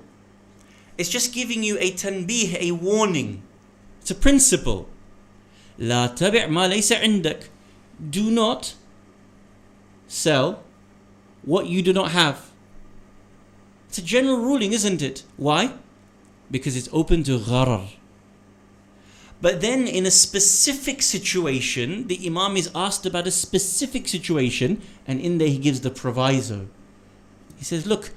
Speaker 1: It's just giving you a tanbih, a warning. It's a principle. لا تبع ما ليس عندك. Do not sell what you do not have. It's a general ruling, isn't it? Why? Because it's open to gharar. But then in a specific situation, the Imam is asked about a specific situation, and in there he gives the proviso. He says, look,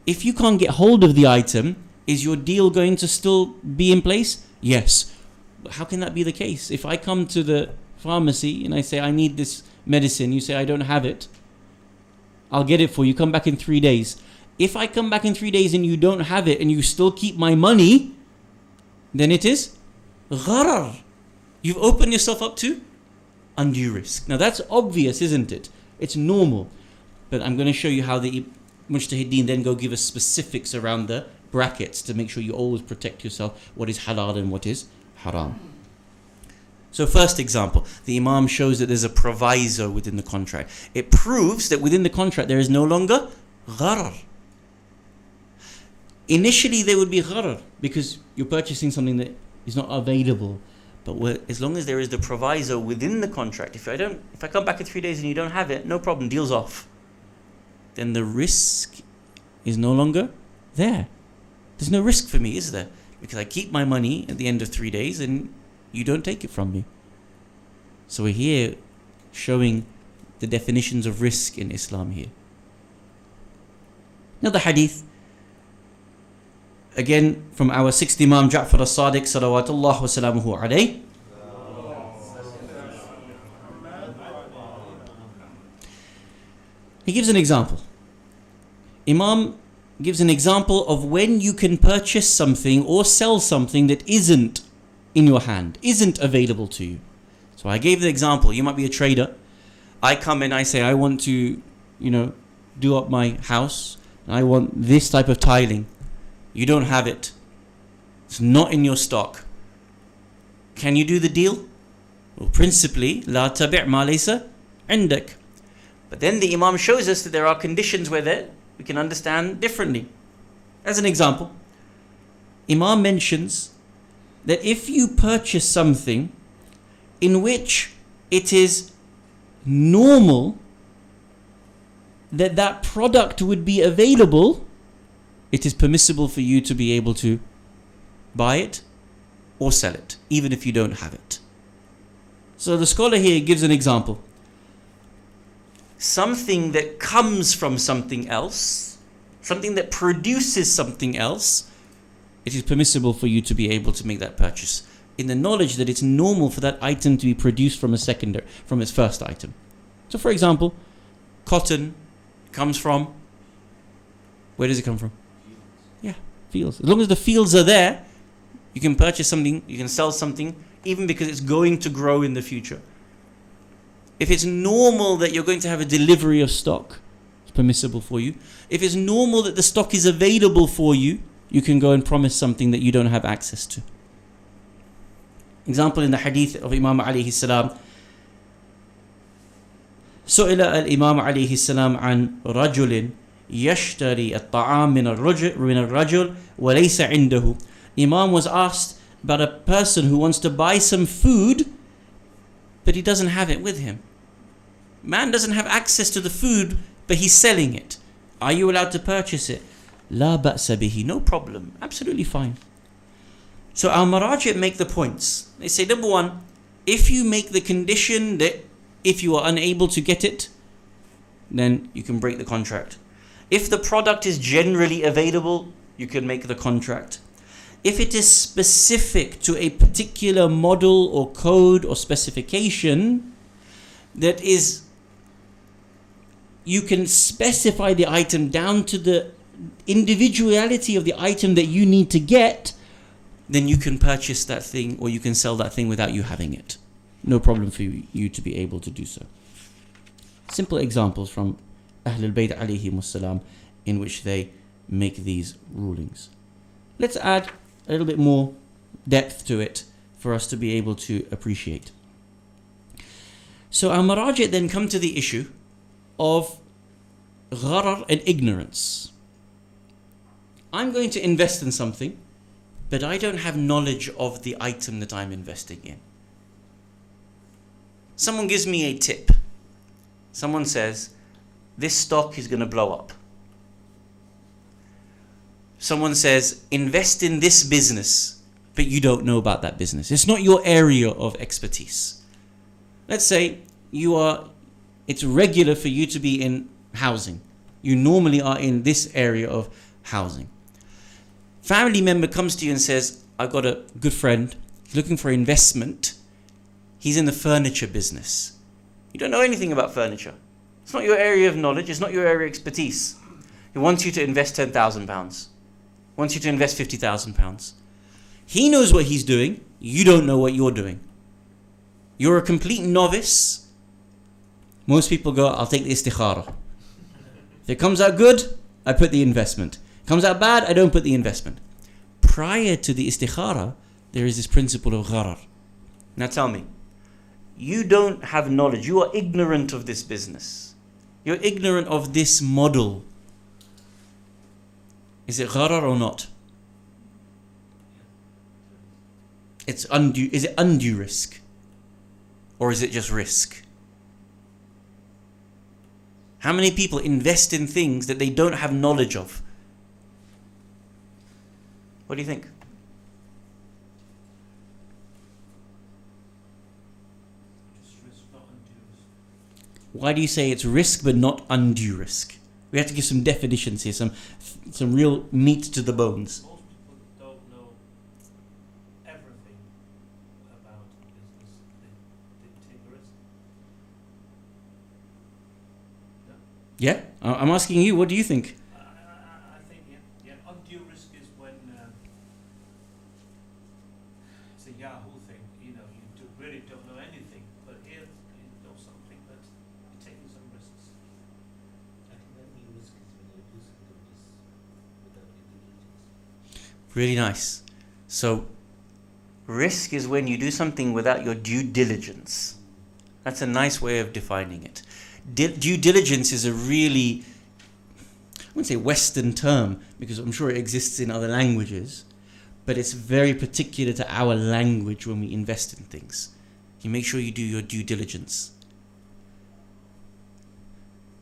Speaker 1: if you can't get hold of the item, is your deal going to still be in place? Yes. But how can that be the case? If I come to the pharmacy and I say, I need this medicine, you say, I don't have it, I'll get it for you, come back in 3 days. If I come back in 3 days and you don't have it and you still keep my money, then it is gharar. You've opened yourself up to undue risk. Now that's obvious, isn't it? It's normal. But I'm going to show you how the mujtahideen then go give us specifics around the brackets to make sure you always protect yourself, what is halal and what is haram. So first example, the Imam shows that there's a proviso within the contract. It proves that within the contract there is no longer gharar. Initially there would be gharar because you're purchasing something that is not available. But as long as there is the proviso within the contract, if I come back in 3 days and you don't have it, no problem, deal's off. Then the risk is no longer there. There's no risk for me, is there? Because I keep my money at the end of 3 days and you don't take it from me. So we're here showing the definitions of risk in Islam here. Now the hadith, again from our sixth Imam Jaffer Ladak, salawatullah wa salamuhu alayh. He gives an example. Imam gives an example of when you can purchase something or sell something that isn't in your hand, isn't available to you. So I gave the example. You might be a trader. I come and I say, I want to, do up my house. I want this type of tiling. You don't have it. It's not in your stock. Can you do the deal? Well, principally, لا تبع ما ليس عندك. But then the Imam shows us that there are conditions where we can understand differently. As an example, Imam mentions that if you purchase something in which it is normal that that product would be available, it is permissible for you to be able to buy it or sell it, even if you don't have it. So the scholar here gives an example. Something that comes from something else, something that produces something else, it is permissible for you to be able to make that purchase, in the knowledge that it's normal for that item to be produced from its first item. So for example, cotton comes from, where does it come from? Yeah, fields. As long as the fields are there, you can purchase something, you can sell something, even because it's going to grow in the future. If it's normal that you're going to have a delivery of stock, it's permissible for you. If it's normal that the stock is available for you, you can go and promise something that you don't have access to. Example in the hadith of Imam alayhi salam, سئل الإمام عليه السلام عن رجل يشتري الطعام من الرجل وليس عنده. Imam was asked about a person who wants to buy some food, but he doesn't have it with him. Man doesn't have access to the food, but he's selling it. Are you allowed to purchase it? لا بأس به, no problem, absolutely fine. So our Maraji make the points. They say, number one, if you make the condition that if you are unable to get it, then you can break the contract. If the product is generally available, you can make the contract. If it is specific to a particular model or code or specification, that is, you can specify the item down to the individuality of the item that you need to get, then you can purchase that thing or you can sell that thing without you having it. No problem for you to be able to do so. Simple examples from Ahlul Bayt alayhimus salam in which they make these rulings. Let's add a little bit more depth to it for us to be able to appreciate. So our Maraji then come to the issue of gharar and ignorance. I'm going to invest in something, but I don't have knowledge of the item that I'm investing in. Someone gives me a tip. Someone says, this stock is going to blow up. Someone says, invest in this business, but you don't know about that business. It's not your area of expertise. Let's say it's regular for you to be in housing. You normally are in this area of housing. Family member comes to you and says, I've got a good friend, he's looking for investment. He's in the furniture business. You don't know anything about furniture. It's not your area of knowledge, it's not your area of expertise. He wants you to invest £10,000. Wants you to invest £50,000. He knows what he's doing, you don't know what you're doing. You're a complete novice. Most people go, I'll take the istikhara. If it comes out good, I put the investment. Comes out bad, I don't put the investment. Prior to the istikhara, there is this principle of gharar. Now tell me, you don't have knowledge, you are ignorant of this business. You're ignorant of this model. Is it gharar or not? It's undue. Is it undue risk? Or is it just risk? How many people invest in things that they don't have knowledge of? What do you think? Why do you say it's risk but not undue risk? We have to give some definitions here, some real meat to the bones.
Speaker 2: Most people don't know everything about business. They take a risk.
Speaker 1: Yeah? I'm asking you, what do you think?
Speaker 2: I think, yeah, undue risk is when it's a Yahoo thing, you really don't know anything, but here you know something, but you're taking some risks.
Speaker 4: I think undue risk is when you do something just without due diligence.
Speaker 1: Really nice. So, risk is when you do something without your due diligence. That's a nice way of defining it. Due diligence is a really, I wouldn't say Western term, because I'm sure it exists in other languages, but it's very particular to our language when we invest in things. You make sure you do your due diligence.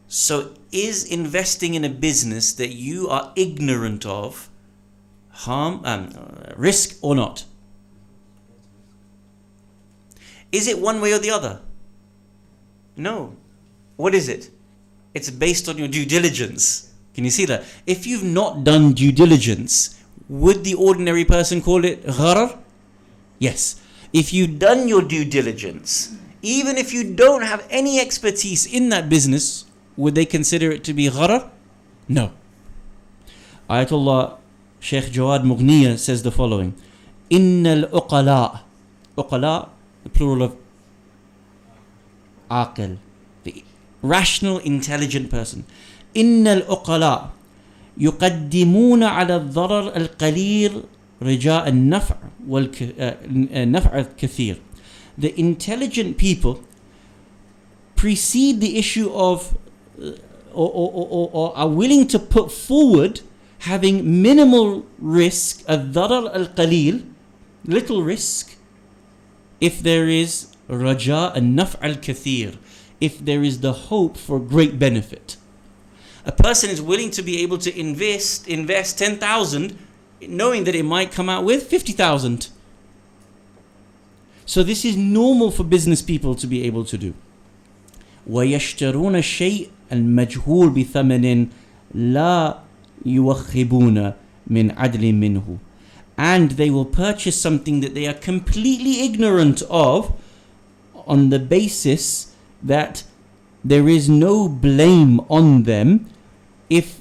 Speaker 1: So is investing in a business that you are ignorant of risk or not? Is it one way or the other? No. What is it? It's based on your due diligence. Can you see that? If you've not done due diligence, would the ordinary person call it gharar? Yes. If you've done your due diligence, even if you don't have any expertise in that business, would they consider it to be gharar? No. Ayatollah Sheikh Jawad Mughniya says the following: Innal uqala, uqala, the plural of aqil, the rational, intelligent person. Innal uqala yuqaddimuna ala al-dharar al-qalil رجاء النفع والنفع الكثير. The intelligent people precede the issue of or are willing to put forward having minimal risk, الضرر القليل, little risk, if there is رجاء النفع الكثير, if there is the hope for great benefit. A person is willing to be able to invest 10,000 knowing that it might come out with 50,000. So this is normal for business people to be able to do. وَيَشْتَرُونَ الشَّيْءَ الْمَجْهُولِ بِثَمَنٍ لَا يُوَخِّبُونَ مِنْ عَدْلٍ مِنْهُ. And they will purchase something that they are completely ignorant of on the basis that there is no blame on them if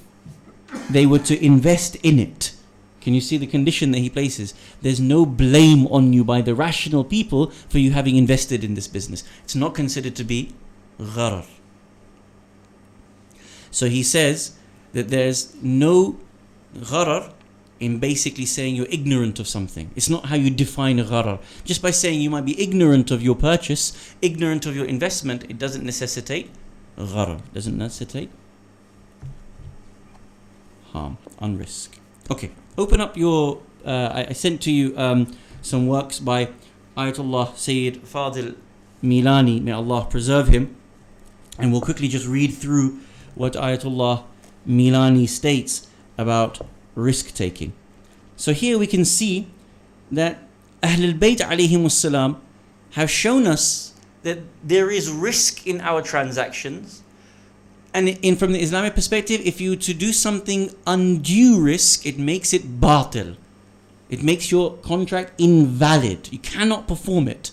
Speaker 1: they were to invest in it. Can you see the condition that he places? There's no blame on you by the rational people for you having invested in this business. It's not considered to be gharar. So he says that there's no gharar in basically saying you're ignorant of something. It's not how you define gharar. Just by saying you might be ignorant of your purchase, ignorant of your investment, it doesn't necessitate gharar. Doesn't necessitate harm, unrisk. Okay, open up your, I sent to you some works by Ayatollah Sayyid Fadil Milani, may Allah preserve him. And we'll quickly just read through what Ayatollah Milani states about risk taking. So here we can see that Ahlul Bayt alayhimus salam have shown us that there is risk in our transactions. And from the Islamic perspective, if you to do something undue risk, it makes it batil. It makes your contract invalid. You cannot perform it.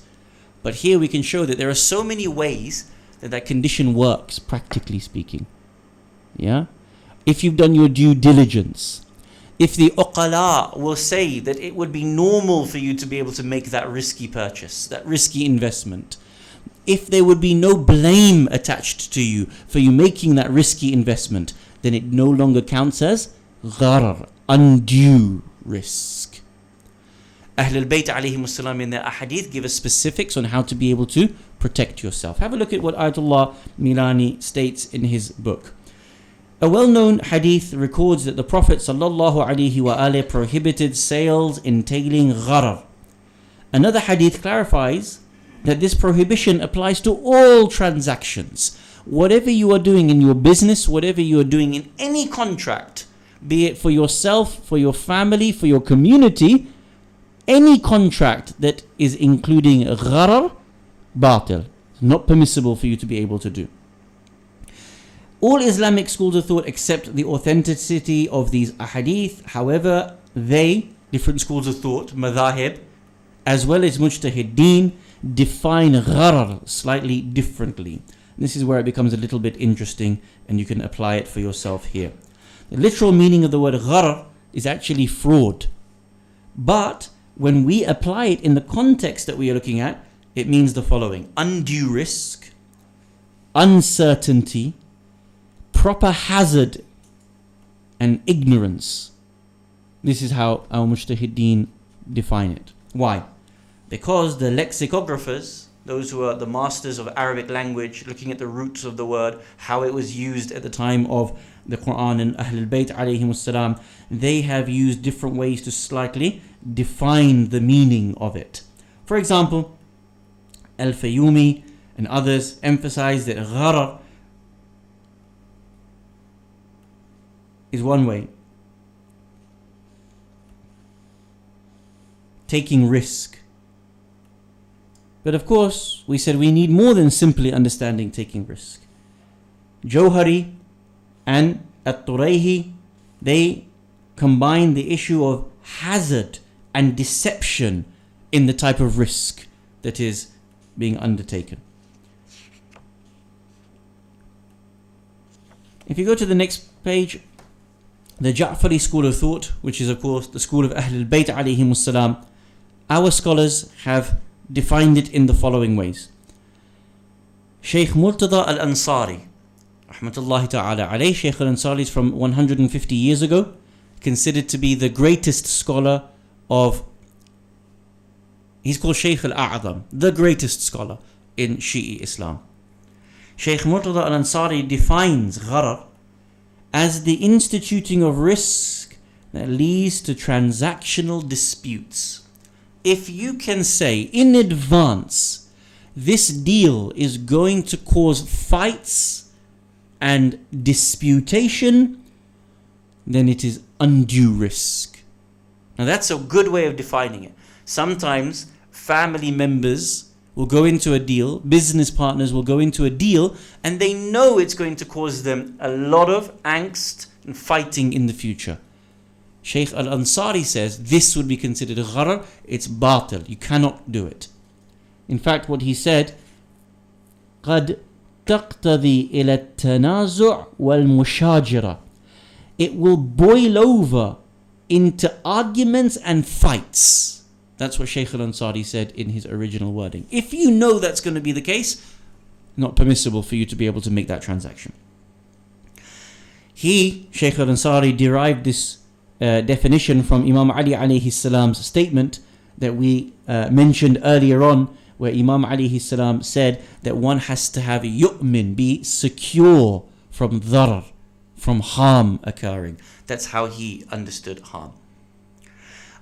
Speaker 1: But here we can show that there are so many ways that condition works, practically speaking. Yeah? If you've done your due diligence, if the uqala will say that it would be normal for you to be able to make that risky purchase, that risky investment, if there would be no blame attached to you for you making that risky investment, then it no longer counts as gharar, undue risk. Ahlul Bayt alayhimus salam in their ahadith give us specifics on how to be able to protect yourself. Have a look at what Ayatollah Milani states in his book. A well-known hadith records that the Prophet ﷺ prohibited sales entailing gharar. Another hadith clarifies that this prohibition applies to all transactions. Whatever you are doing in your business, whatever you are doing in any contract, be it for yourself, for your family, for your community, any contract that is including gharar, batil, not permissible for you to be able to do. All Islamic schools of thought accept the authenticity of these ahadith. However, different schools of thought, madhahib, as well as mujtahideen, define gharar slightly differently. This is where it becomes a little bit interesting, and you can apply it for yourself here. The literal meaning of the word gharar is actually fraud. But when we apply it in the context that we are looking at, it means the following: undue risk, uncertainty, proper hazard, and ignorance. This is how our mujtahideen define it. Why? Because the lexicographers those who are the masters of Arabic language, looking at the roots of the word, how it was used at the time of the Quran and Ahlul Bayt alayhimus salam, they have used different ways to slightly define the meaning of it. For example, Al-Fayyumi and others emphasize that gharar is one way, taking risk. But of course, we said we need more than simply understanding taking risk. Jawhari and At-Turayhi, they combine the issue of hazard and deception in the type of risk that is being undertaken. If you go to the next page, the Ja'fari school of thought, which is of course the school of Ahlul Bayt alayhimus salam, our scholars have defined it in the following ways. Shaykh Murtada al-Ansari, rahmatullahi ta'ala alayh, Shaykh al-Ansari is from 150 years ago, considered to be the greatest scholar of, he's called Shaykh al-A'zam, the greatest scholar in Shi'i Islam. Shaykh Murtada al-Ansari defines gharar as the instituting of risk that leads to transactional disputes. If you can say in advance, this deal is going to cause fights and disputation, then it is undue risk. Now that's a good way of defining it. Sometimes family members will go into a deal, business partners will go into a deal, and they know it's going to cause them a lot of angst and fighting in the future. Shaykh al-Ansari says this would be considered gharar, it's batil, you cannot do it. In fact, what he said, قَدْ تَقْتَضِي إِلَى التَّنَازُعِ وَالْمُشَاجِرَةِ, it will boil over into arguments and fights. That's what Shaykh al-Ansari said in his original wording. If you know that's going to be the case, not permissible for you to be able to make that transaction. Shaykh al-Ansari, derived this definition from Imam Ali alayhi salam's statement that we mentioned earlier on, where Imam alayhi salam said that one has to have yu'min, be secure from dharar, from harm occurring. That's how he understood harm.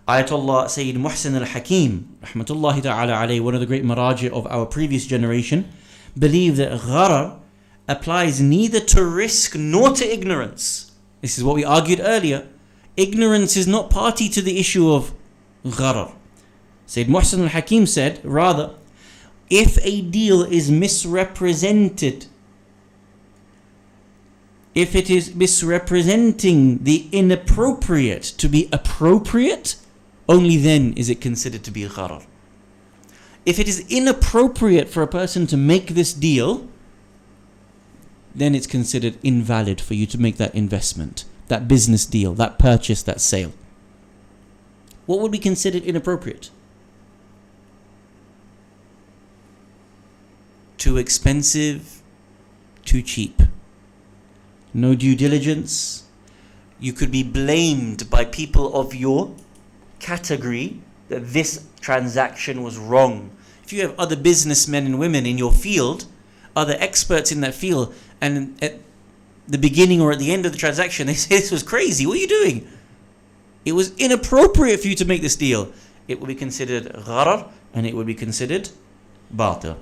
Speaker 1: Ayatollah Sayyid Muhsin al-Hakim, rahmatullahi ta'ala alayhi, one of the great maraji of our previous generation, believed that gharar applies neither to risk nor to ignorance. This is what we argued earlier. Ignorance is not party to the issue of gharar. Sayyid Muhsin al-Hakim said, rather, if a deal is misrepresented, if it is misrepresenting the inappropriate to be appropriate, only then is it considered to be gharar. If it is inappropriate for a person to make this deal, then it's considered invalid for you to make that investment, that business deal, that purchase, that sale. What would be considered inappropriate? Too expensive, too cheap. No due diligence. You could be blamed by people of your category that this transaction was wrong. If you have other businessmen and women in your field, other experts in that field, and at the beginning or at the end of the transaction they say this was crazy, what are you doing? It was inappropriate for you to make this deal. It will be considered gharar and it will be considered batil.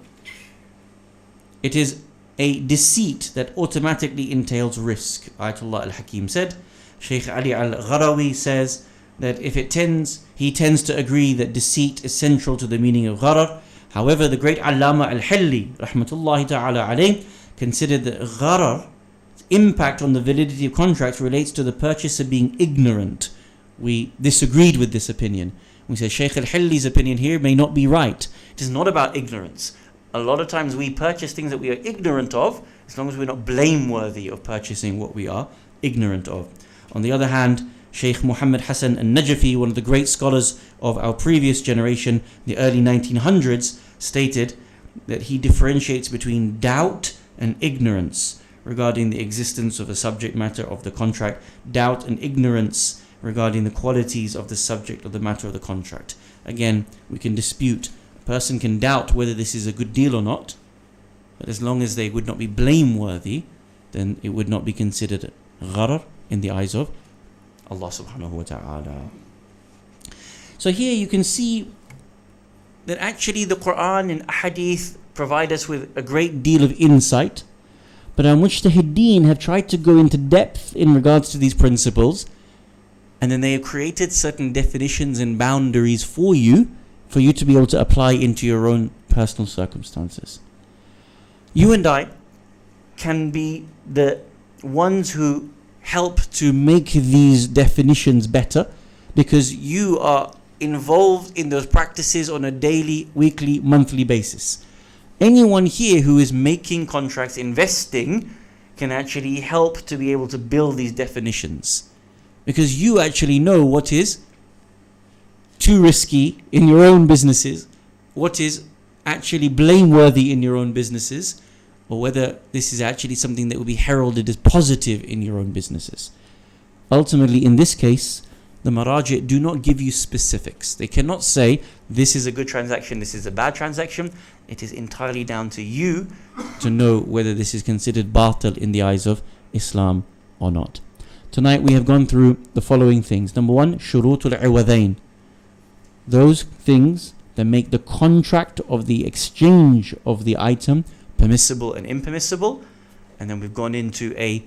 Speaker 1: It is a deceit that automatically entails risk. Ayatollah al-Hakim said. Shaykh Ali al-Gharawi says that he tends to agree that deceit is central to the meaning of gharar. However, the great Allama al-Hilli, rahmatullahi ta'ala alayh, considered that gharar's impact on the validity of contracts relates to the purchaser being ignorant. We disagreed with this opinion. We said Shaykh al-Hilli's opinion here may not be right. It is not about ignorance. A lot of times we purchase things that we are ignorant of, as long as we're not blameworthy of purchasing what we are ignorant of. On the other hand, Shaykh Muhammad Hassan al-Najafi, one of the great scholars of our previous generation, the early 1900s, stated that he differentiates between doubt and ignorance regarding the existence of the subject matter of the contract, doubt and ignorance regarding the qualities of the subject or the matter of the contract. Again, we can dispute person can doubt whether this is a good deal or not, but as long as they would not be blameworthy, then it would not be considered gharar in the eyes of Allah subhanahu wa ta'ala. So here you can see that actually the Quran and Hadith provide us with a great deal of insight, but our mujtahideen have tried to go into depth in regards to these principles, and then they have created certain definitions and boundaries for you to be able to apply into your own personal circumstances. You and I can be the ones who help to make these definitions better, because you are involved in those practices on a daily, weekly, monthly basis. Anyone here who is making contracts, investing, can actually help to be able to build these definitions, because you actually know what is too risky in your own businesses, what is actually blameworthy in your own businesses, or whether this is actually something that will be heralded as positive in your own businesses. Ultimately, in this case, the maraji' do not give you specifics. They cannot say this is a good transaction, this is a bad transaction. It is entirely down to you to know whether this is considered batil in the eyes of Islam or not. Tonight we have gone through the following things. Number one, shurutul iwadain. Those things that make the contract of the exchange of the item permissible and impermissible. And then we've gone into a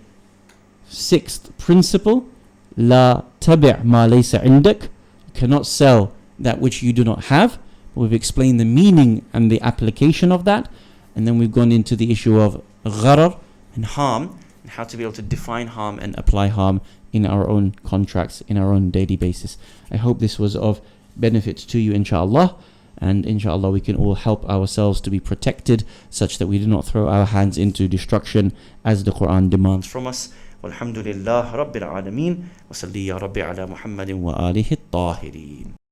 Speaker 1: sixth principle, la tabi' ma laysa indak. You cannot sell that which you do not have. We've explained the meaning and the application of that, and then we've gone into the issue of gharar and harm, and how to be able to define harm and apply harm in our own contracts, in our own daily basis. I hope this was of benefit to you, inshallah, and inshallah we can all help ourselves to be protected such that we do not throw our hands into destruction as the Quran demands from us. Walhamdulillah Rabbil Alameen, wa salli ya Rabbi ala Muhammadin wa alihi at-tahirin.